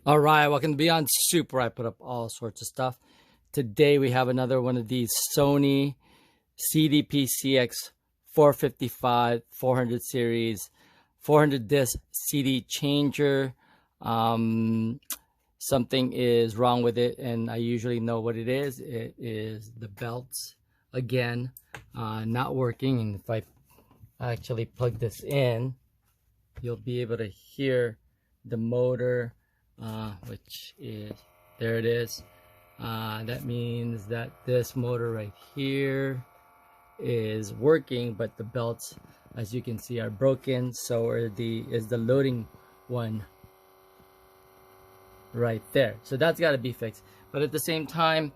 All right, welcome to Beyond Soup, where I put up all sorts of stuff. Today we have another one of these Sony CDP-CX455 400 series 400 disc CD changer. Something is wrong with it, and I usually know what it is. It is the belts again, not working. And if I actually plug this in, you'll be able to hear the motor. Which is, there it is. That means that this motor right here is working, but the belts, as you can see, are broken. So is the loading one right there. So that's got to be fixed. But at the same time,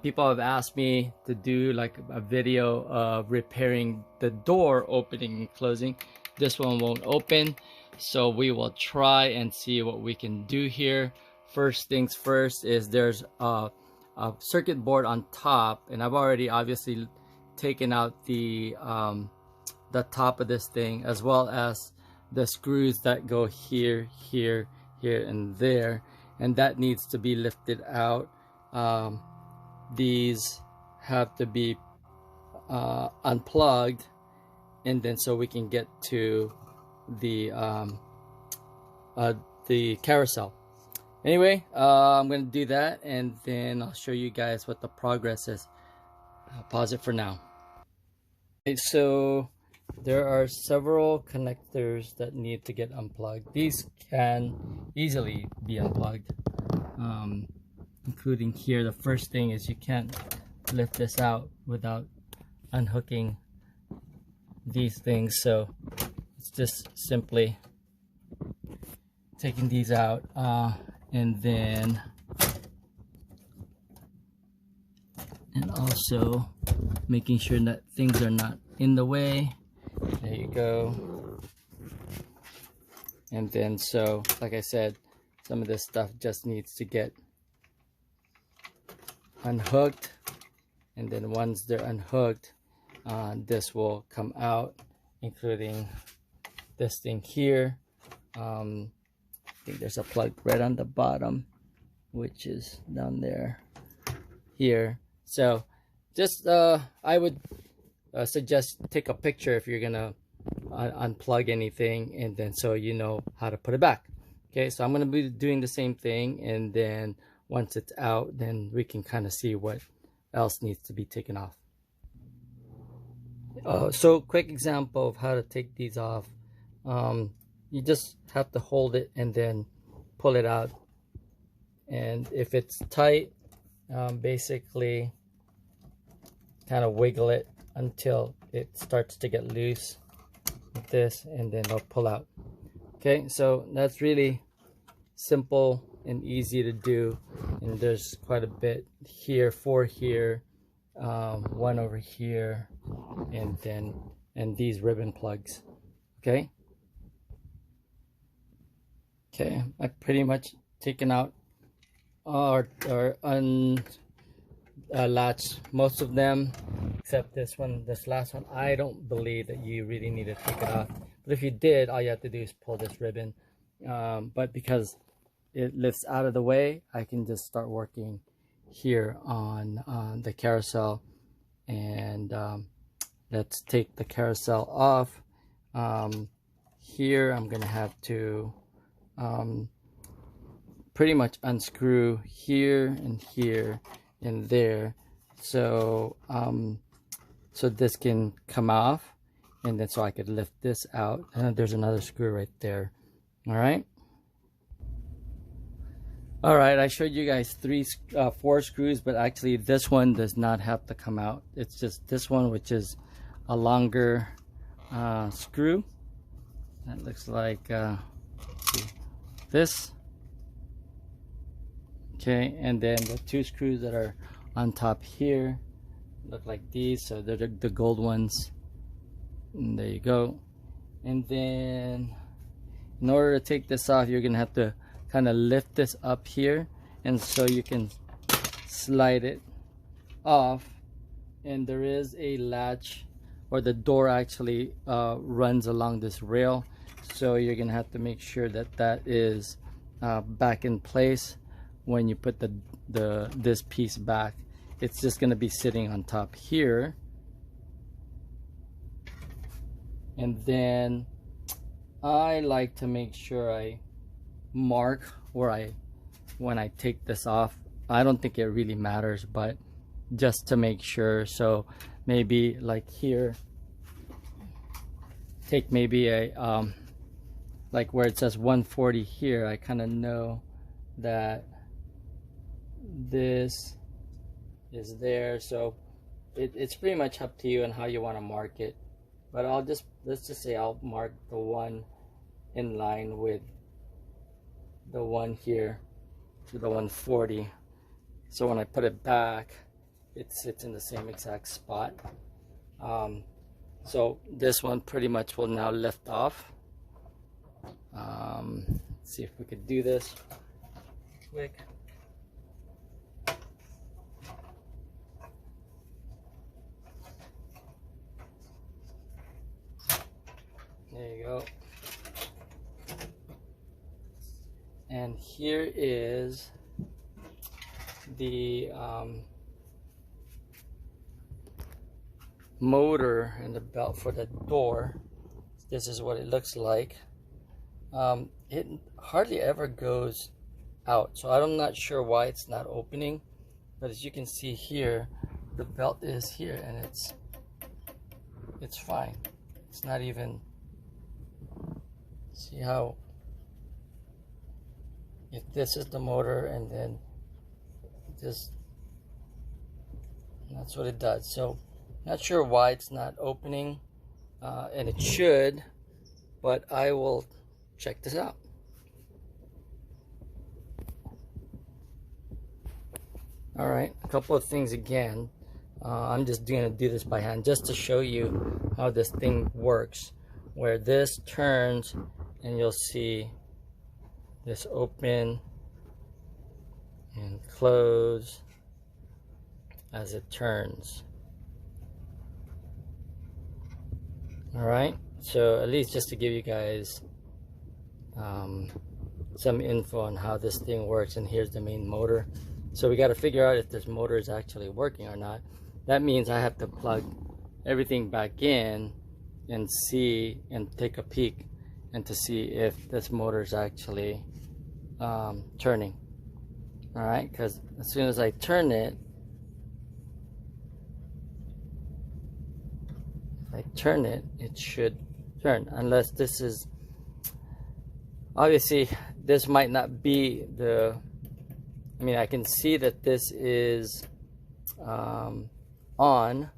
people have asked me to do like a video of repairing the door opening and closing. This one won't open, so we will try and see what we can do here. First things first is there's a circuit board on top, and I've already obviously taken out the top of this thing, as well as the screws that go here, here, here, and there, and that needs to be lifted out. These have to be unplugged, and then so we can get to the carousel. Anyway, I'm gonna do that, and then I'll show you guys what the progress is. I'll pause it for now. Okay, so there are several connectors that need to get unplugged. These can easily be unplugged, including here. The first thing is you can't lift this out without unhooking these things, so it's just simply taking these out, and also making sure that things are not in the way. There you go. And then, so like I said, some of this stuff just needs to get unhooked, and then once they're unhooked, this will come out, including this thing here. I think there's a plug right on the bottom, which is down there here. So just I would suggest take a picture if you're gonna unplug anything, and then so you know how to put it back. Okay, so I'm gonna be doing the same thing, and then once it's out, then we can kind of see what else needs to be taken off. So quick example of how to take these off. You just have to hold it and then pull it out, and if it's tight, basically kind of wiggle it until it starts to get loose like this, and then it'll pull out. Okay, so that's really simple and easy to do, and there's quite a bit here, 4 here, 1 over here, and these ribbon plugs. Okay, I've pretty much taken out or unlatched most of them, except this one, this last one. I don't believe that you really need to take it off, but if you did, all you have to do is pull this ribbon. But because it lifts out of the way, I can just start working here on the carousel, and let's take the carousel off. Here I'm gonna have to pretty much unscrew here and here and there, so so this can come off, and then so I could lift this out, and then there's another screw right there. All right, I showed you guys 4 screws, but actually this one does not have to come out. It's just this one, which is a longer screw. That looks like this. Okay, and then the 2 screws that are on top here look like these, so they're the gold ones, and there you go. And then in order to take this off, you're gonna have to kind of lift this up here, and so you can slide it off, and there is a latch, or the door actually runs along this rail, so you're gonna have to make sure that that is back in place when you put this piece back. It's just going to be sitting on top here, and then I like to make sure I mark where when I take this off. I don't think it really matters, but just to make sure. So maybe like here, take maybe a like where it says 140 here, I kind of know that this is there. So it's pretty much up to you and how you want to mark it, but let's just say I'll mark the one in line with the one here to the 140, so when I put it back it sits in the same exact spot. So this one pretty much will now lift off. Let's see if we could do this quick. There you go. And here is the motor and the belt for the door. This is what it looks like. It hardly ever goes out, so I'm not sure why it's not opening, but as you can see here, the belt is here and it's fine. It's not even, see how, if this is the motor and then this, that's what it does. So not sure why it's not opening, and it should, but I will check this out. All right, a couple of things again. I'm just going to do this by hand just to show you how this thing works, where this turns and you'll see this open and close as it turns. All right, so at least just to give you guys some info on how this thing works. And here's the main motor. So we got to figure out if this motor is actually working or not. That means I have to plug everything back in and see and take a peek and to see if this motor is actually turning. All right, because as soon as I turn it, it should turn, unless this is, obviously this might not be the, I mean, I can see that this is on,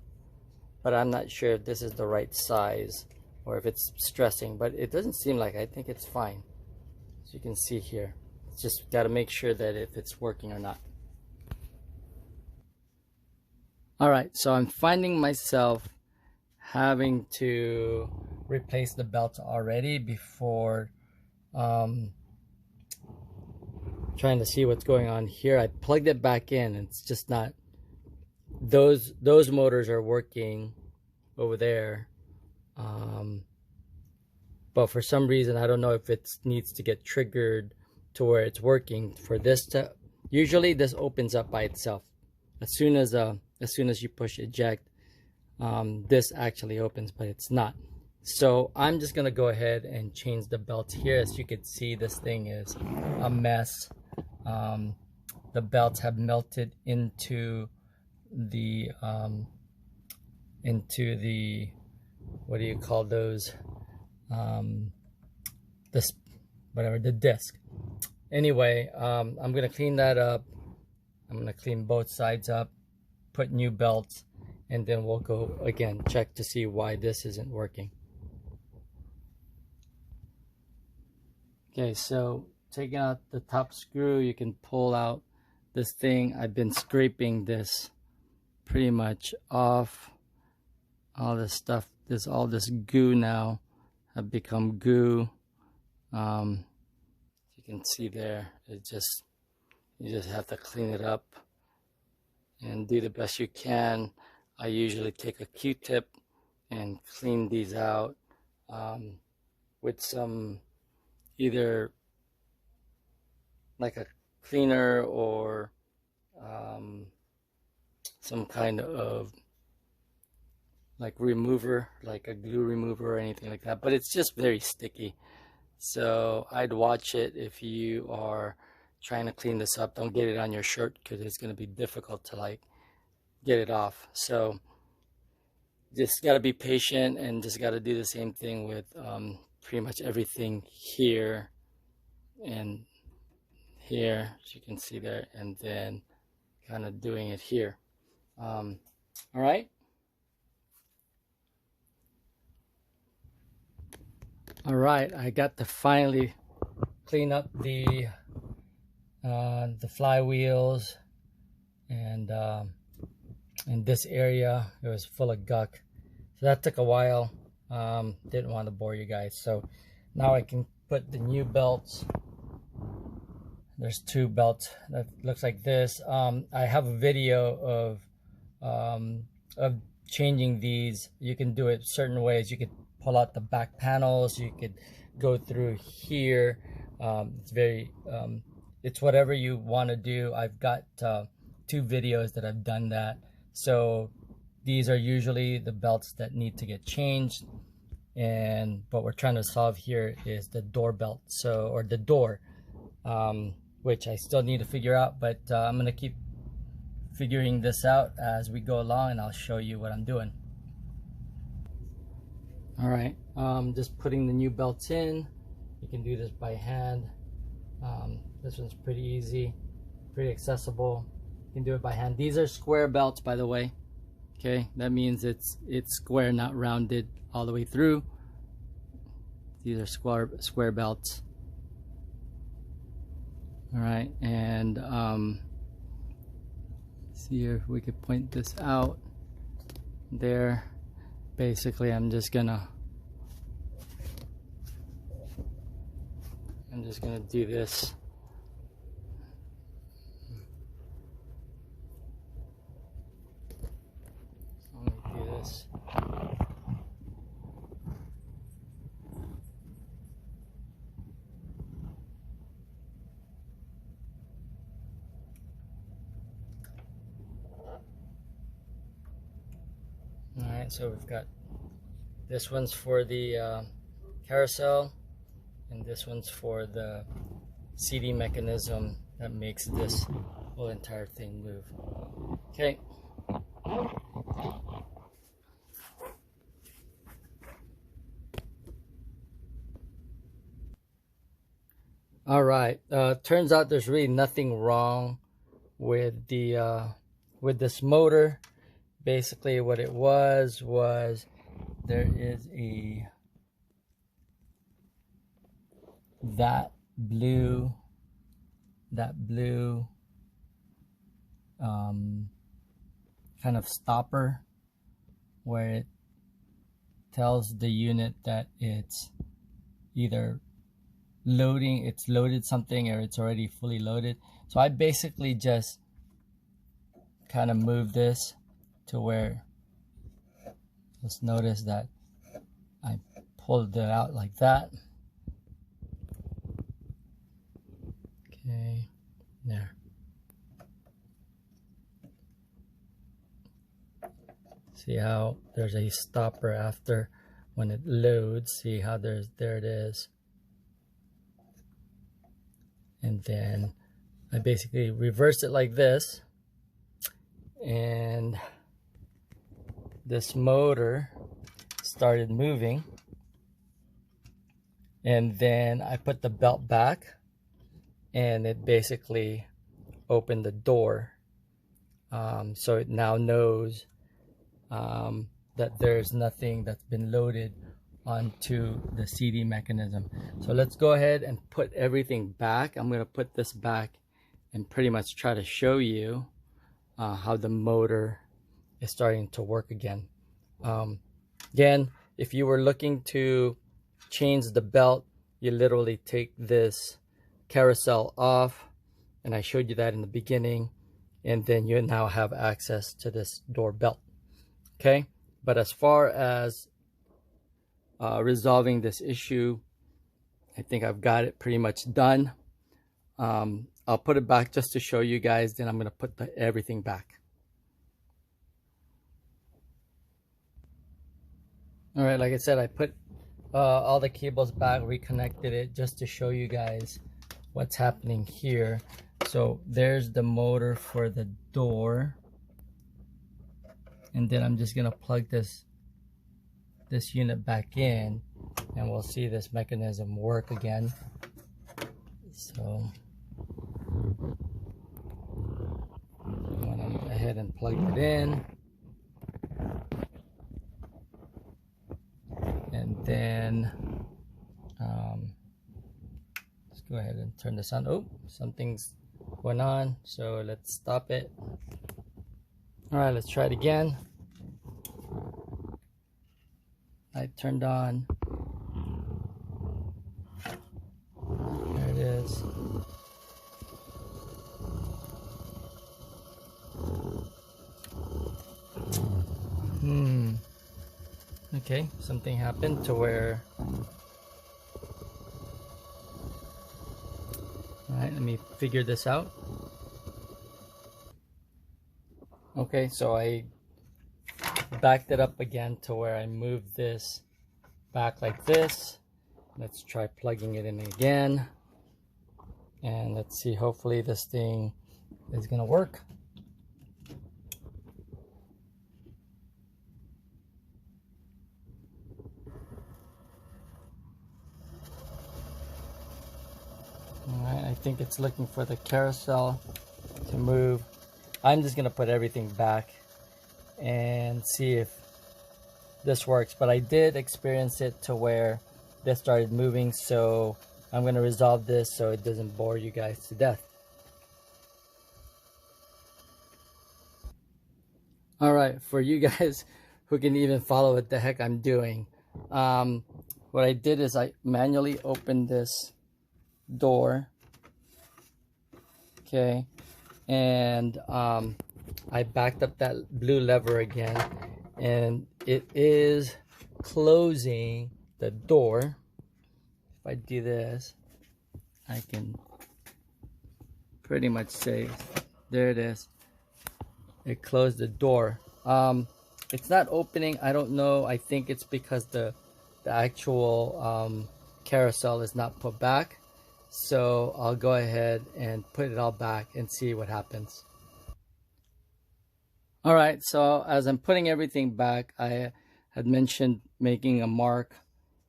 but I'm not sure if this is the right size or if it's stressing, but it doesn't seem like, I think it's fine. As you can see here, it's just got to make sure that if it's working or not. All right, so I'm finding myself having to replace the belt already before trying to see what's going on here. I plugged it back in and it's just not, those motors are working over there, but for some reason I don't know if it needs to get triggered to where it's working for this to, usually this opens up by itself as soon as you push eject. This actually opens, but it's not. So I'm just gonna go ahead and change the belt here. As you can see, this thing is a mess. The belts have melted into the what do you call those, this, whatever, the disc. Anyway, I'm gonna clean that up. I'm gonna clean both sides up, put new belts, and then we'll go again check to see why this isn't working. Okay, so taking out the top screw, you can pull out this thing. I've been scraping this pretty much off. All this stuff, all this goo now have become goo. You can see there, you just have to clean it up and do the best you can. I usually take a Q-tip and clean these out with some either like a cleaner or some kind of like remover, like a glue remover or anything like that, but it's just very sticky. So I'd watch it if you are trying to clean this up. Don't get it on your shirt because it's going to be difficult to like get it off. So just got to be patient and just got to do the same thing with pretty much everything here and here, as you can see there, and then kind of doing it here. All right. All right, I got to finally clean up the flywheels and in this area it was full of gunk, so that took a while. Didn't want to bore you guys, so now I can put the new belts. There's two belts that looks like this. I have a video of changing these. You can do it certain ways. You could pull out the back panels, you could go through here. It's very it's whatever you want to do. I've got 2 videos that I've done that. So these are usually the belts that need to get changed, and what we're trying to solve here is the door belt, so, or the door, which I still need to figure out, but I'm gonna keep figuring this out as we go along, and I'll show you what I'm doing. All right, just putting the new belts in. You can do this by hand. This one's pretty easy, pretty accessible. You can do it by hand. These are square belts, by the way. Okay, that means it's square, not rounded all the way through. These are square belts. All right, and see if we could point this out there. Basically, I'm just gonna do this. I'm gonna do this. All right, so we've got this one's for the carousel, and this one's for the CD mechanism that makes this whole entire thing move. Okay. All right. Turns out there's really nothing wrong with the with this motor. Basically, what it was there is that blue kind of stopper where it tells the unit that it's either it's loaded something or it's already fully loaded. So I basically just kind of move this to where, just notice that I pulled it out like that. Okay, there. See how there's a stopper after when it loads. See how there it is. And then I basically reverse it like this, and this motor started moving, and then I put the belt back and it basically opened the door, so it now knows that there's nothing that's been loaded onto the CD mechanism. So let's go ahead and put everything back. I'm going to put this back and pretty much try to show you how the motor is starting to work again. Again, if you were looking to change the belt, you literally take this carousel off, and I showed you that in the beginning, and then you now have access to this door belt. Okay, but as far as resolving this issue, I think I've got it pretty much done. I'll put it back just to show you guys, then I'm going to put everything back. All right, like I said, I put all the cables back, reconnected it just to show you guys what's happening here. So there's the motor for the door, and then I'm just gonna plug this unit back in, and we'll see this mechanism work again. So I'm gonna go ahead and plug it in, and then let's go ahead and turn this on. Oh, something's going on, so let's stop it. All right, let's try it again. Light turned on. There it is. Okay, something happened to where... Alright, let me figure this out. Okay, so I backed it up again to where I moved this back like this. Let's try plugging it in again. And let's see, hopefully this thing is gonna work. Alright, I think it's looking for the carousel to move. I'm just gonna put everything back and see if this works, but I did experience it to where this started moving, so I'm gonna resolve this so it doesn't bore you guys to death. Alright, for you guys who can even follow what the heck I'm doing, what I did is I manually opened this door, okay, and I backed up that blue lever again, and it is closing the door. If I do this, I can pretty much say, there it is, it closed the door. It's not opening, I don't know, I think it's because the actual carousel is not put back. So I'll go ahead and put it all back and see what happens. All right, so as I'm putting everything back, I had mentioned making a mark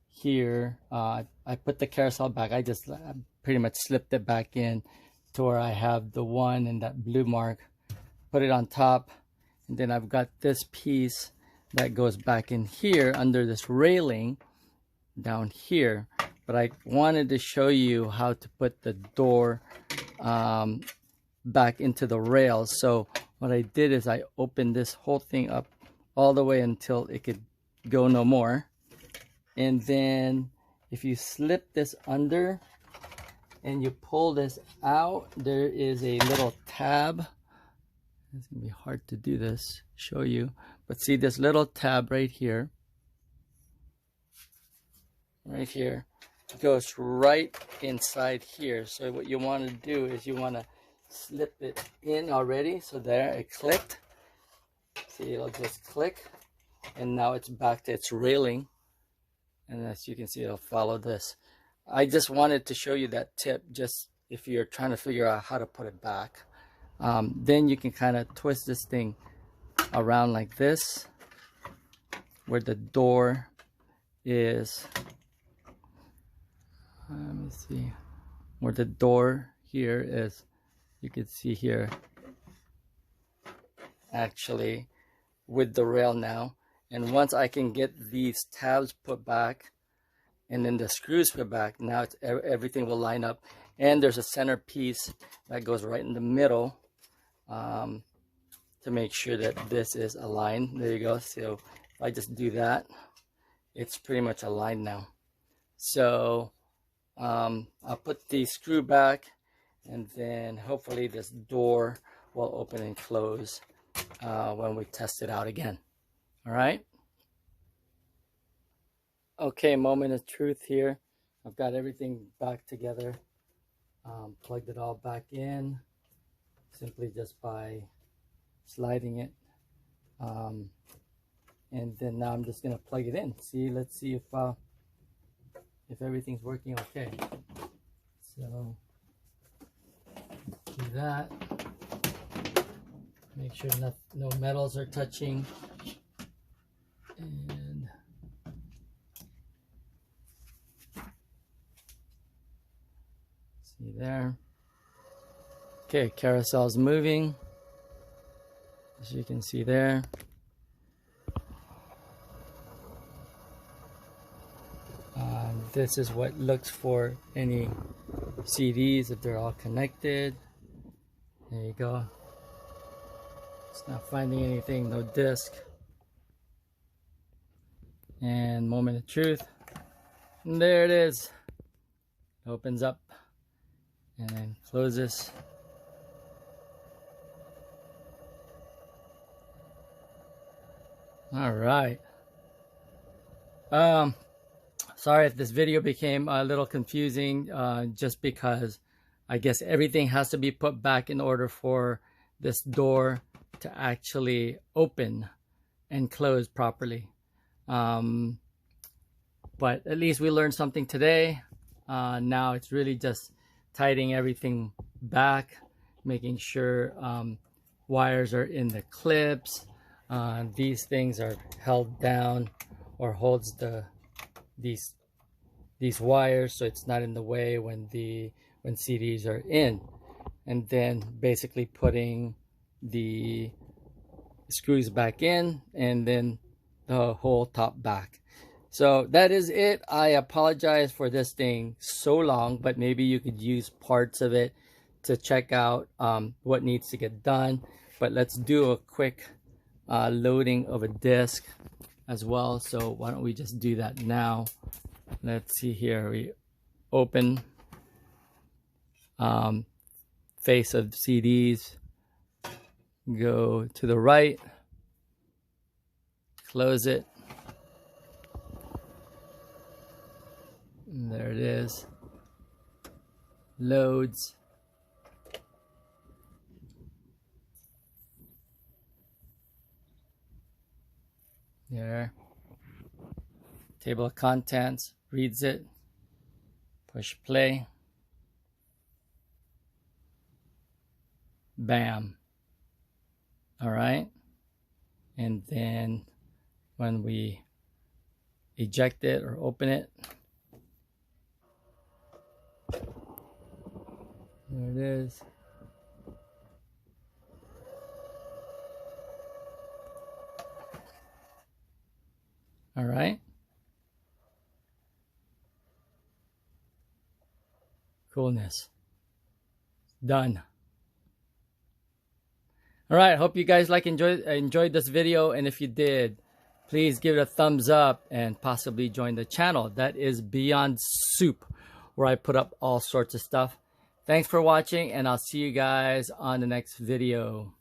here. I put the carousel back. I just pretty much slipped it back in to where I have the one and that blue mark. Put it on top, and then I've got this piece that goes back in here under this railing down here. But I wanted to show you how to put the door back into the rails. So what I did is I opened this whole thing up all the way until it could go no more. And then if you slip this under and you pull this out, there is a little tab. It's gonna be hard to do this, show you. But see this little tab right here. Right here. Goes right inside here. So what you want to do is you want to slip it in already. So there, it clicked. See, it'll just click, and now it's back to its railing, and as you can see, it'll follow this. I just wanted to show you that tip, just if you're trying to figure out how to put it back. Then you can kind of twist this thing around like this, where the door is. Let me see where the door here is. You can see here actually with the rail now. And once I can get these tabs put back and then the screws put back, now it's, everything will line up. And there's a center piece that goes right in the middle to make sure that this is aligned. There you go. So if I just do that, it's pretty much aligned now. So I'll put the screw back, and then hopefully this door will open and close when we test it out again. All right. Okay, moment of truth here. I've got everything back together. Plugged it all back in simply just by sliding it. And then now I'm just gonna plug it in. Let's see if everything's working okay. So do that. Make sure no metals are touching. And see there. Okay, carousel's moving, as you can see there. This is what looks for any CDs if they're all connected. There you go. It's not finding anything, no disc. And moment of truth. And there it is. It opens up and then closes. All right. Sorry if this video became a little confusing, just because I guess everything has to be put back in order for this door to actually open and close properly. But at least we learned something today. Now it's really just tightening everything back, making sure wires are in the clips. These things are held down or holds these wires so it's not in the way when CDs are in, and then basically putting the screws back in and then the whole top back. So that is it. I apologize for this thing so long, but maybe you could use parts of it to check out what needs to get done. But let's do a quick loading of a disc as well. So why don't we just do that now? Let's see here. We open face of CDs, go to the right, close it. And there it is. Loads. There. Table of contents, reads it, push play, bam. All right, and then when we eject it or open it, there it is. All right. Coolness. Done. All right. Hope you guys enjoyed this video, and if you did, please give it a thumbs up and possibly join the channel. That is Beyond Soup, where I put up all sorts of stuff. Thanks for watching, and I'll see you guys on the next video.